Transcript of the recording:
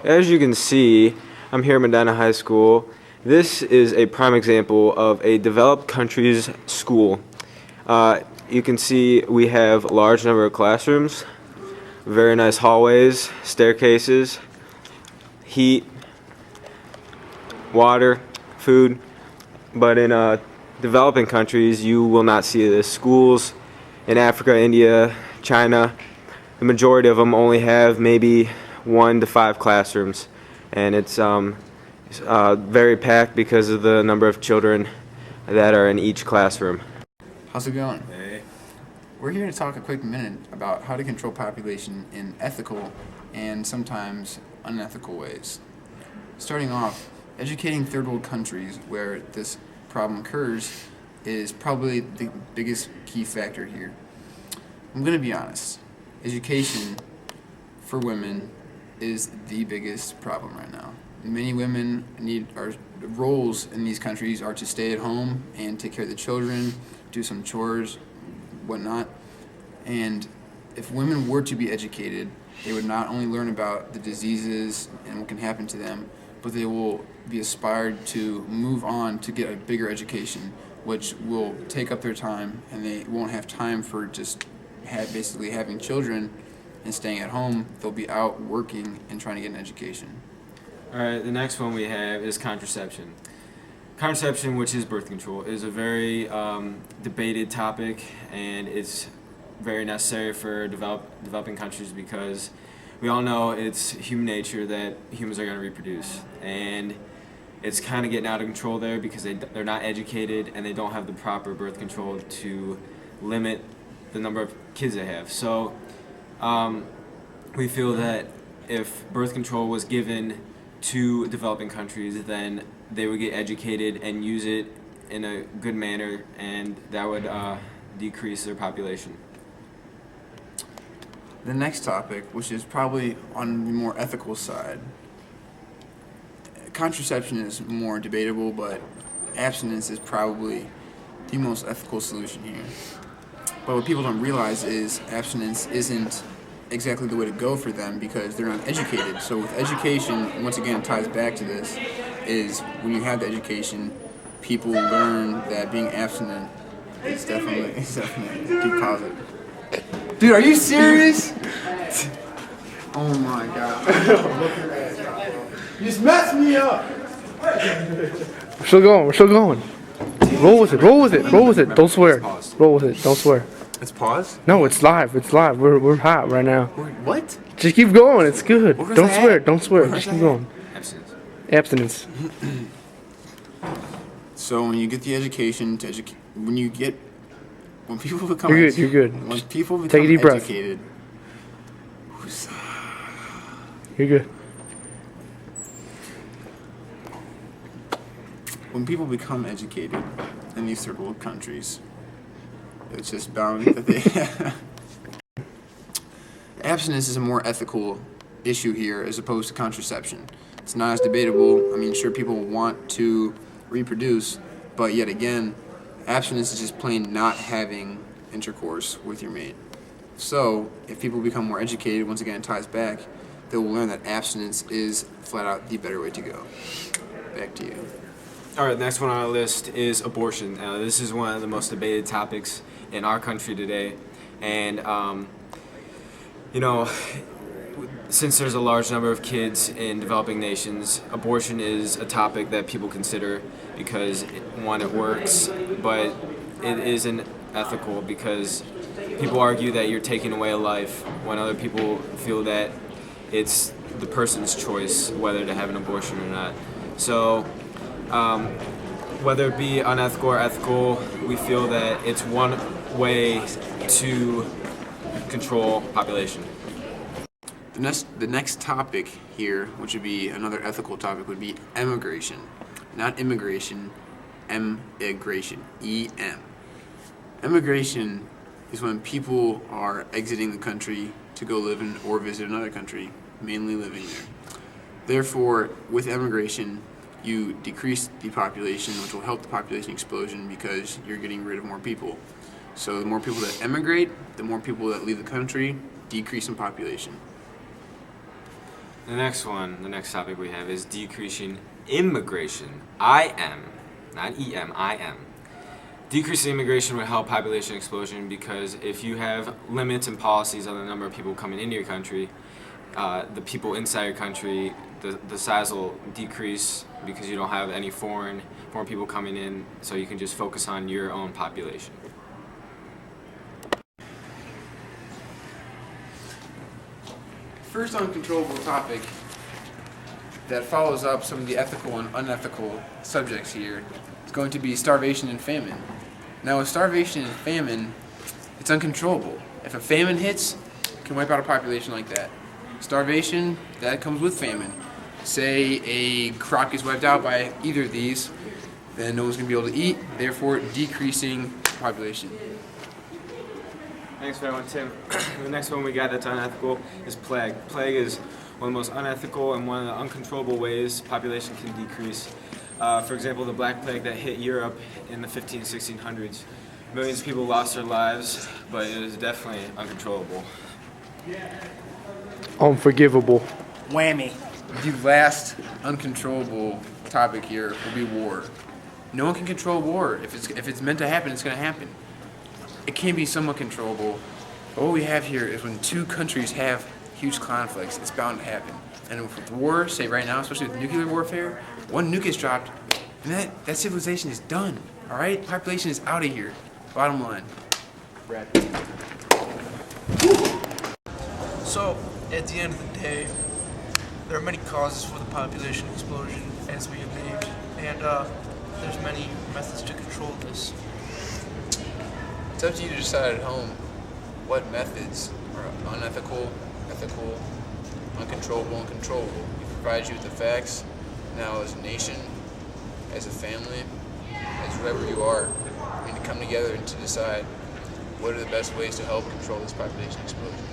As you can see, I'm here at Medina High School. This is a prime example of a developed country's school. You can see we have a large number of classrooms, very nice hallways, staircases, heat, water, food. But in developing countries, you will not see this. Schools in Africa, India, China, the majority of them only have maybe 1 to 5 classrooms, and it's very packed because of the number of children that are in each classroom. How's it going? Hey. We're here to talk a quick minute about how to control population in ethical and sometimes unethical ways. Starting off, educating third world countries where this problem occurs is probably the biggest key factor here. I'm going to be honest. Education for women is the biggest problem right now. Many women roles in these countries are to stay at home and take care of the children, do some chores, whatnot. And if women were to be educated, they would not only learn about the diseases and what can happen to them, but they will be aspired to move on to get a bigger education, which will take up their time, and they won't have time for just basically having children and staying at home. They'll be out working and trying to get an education. All right, the next one we have is contraception. Contraception, which is birth control, is a very debated topic, and it's very necessary for developing countries because we all know it's human nature that humans are going to reproduce, and it's kind of getting out of control there because they're not educated and they don't have the proper birth control to limit the number of kids they have. So we feel that if birth control was given to developing countries, then they would get educated and use it in a good manner, and that would decrease their population. The next topic, which is probably on the more ethical side, contraception is more debatable, but abstinence is probably the most ethical solution here. But what people don't realize is abstinence isn't exactly the way to go for them because they're not educated. So with education, once again, it ties back to this, is when you have the education, people learn that being abstinent is definitely deep positive. Dude, are you serious? Oh my god. You just messed me up. We're still going. Roll with it. Don't swear. Roll with it. Don't swear. It's pause? No, it's live. We're hot right now. What? Just keep going. It's good. Where's Don't that? swear. Where's Just keep that? going. Abstinence. So when you get the education to when people become You're good. When people become Take a deep breath. educated, You're good. when people become educated in these third world countries, it's just bound that they abstinence is a more ethical issue here as opposed to contraception. It's not as debatable. I mean, sure, people want to reproduce, but yet again, abstinence is just plain not having intercourse with your mate. So, if people become more educated, once again, it ties back, they will learn that abstinence is flat out the better way to go. Back to you. All right, the next one on our list is abortion. This is one of the most debated topics in our country today, and since there's a large number of kids in developing nations, abortion is a topic that people consider because, one, it works, but it isn't ethical because people argue that you're taking away a life when other people feel that it's the person's choice whether to have an abortion or not. So whether it be unethical or ethical, we feel that it's one way to control population. The next topic here, which would be another ethical topic, would be emigration. Not immigration, emigration, E-M. Emigration is when people are exiting the country to go live in or visit another country, mainly living there. Therefore, with emigration, you decrease the population, which will help the population explosion because you're getting rid of more people. So the more people that emigrate, the more people that leave the country, decrease in population. The next topic we have is decreasing immigration. IM, not EM, IM. Decreasing immigration would help population explosion because if you have limits and policies on the number of people coming into your country, the people inside your country, the size will decrease because you don't have any foreign people coming in, so you can just focus on your own population. First uncontrollable topic that follows up some of the ethical and unethical subjects here is going to be starvation and famine. Now with starvation and famine, it's uncontrollable. If a famine hits, it can wipe out a population like that. Starvation, that comes with famine. Say a crop gets wiped out by either of these, then no one's going to be able to eat, therefore decreasing the population. Thanks for that one, Tim. The next one we got that's unethical is plague. Plague is one of the most unethical and one of the uncontrollable ways population can decrease. For example, the Black Plague that hit Europe in the 1600s. Millions of people lost their lives, but it was definitely uncontrollable. Unforgivable. Whammy. The last uncontrollable topic here will be war. No one can control war. If it's meant to happen, it's going to happen. It can be somewhat controllable. But what we have here is when two countries have huge conflicts, it's bound to happen. And with war, say right now, especially with nuclear warfare, one nuke is dropped, and that civilization is done. All right, population is out of here. Bottom line. Brad. So, at the end of the day, there are many causes for the population explosion, as we have named, and there's many methods to control this. It's up to you to decide at home what methods are unethical, ethical, uncontrollable, and controllable. We provide you with the facts. Now, as a nation, as a family, as whoever you are, we need to come together and to decide what are the best ways to help control this population explosion.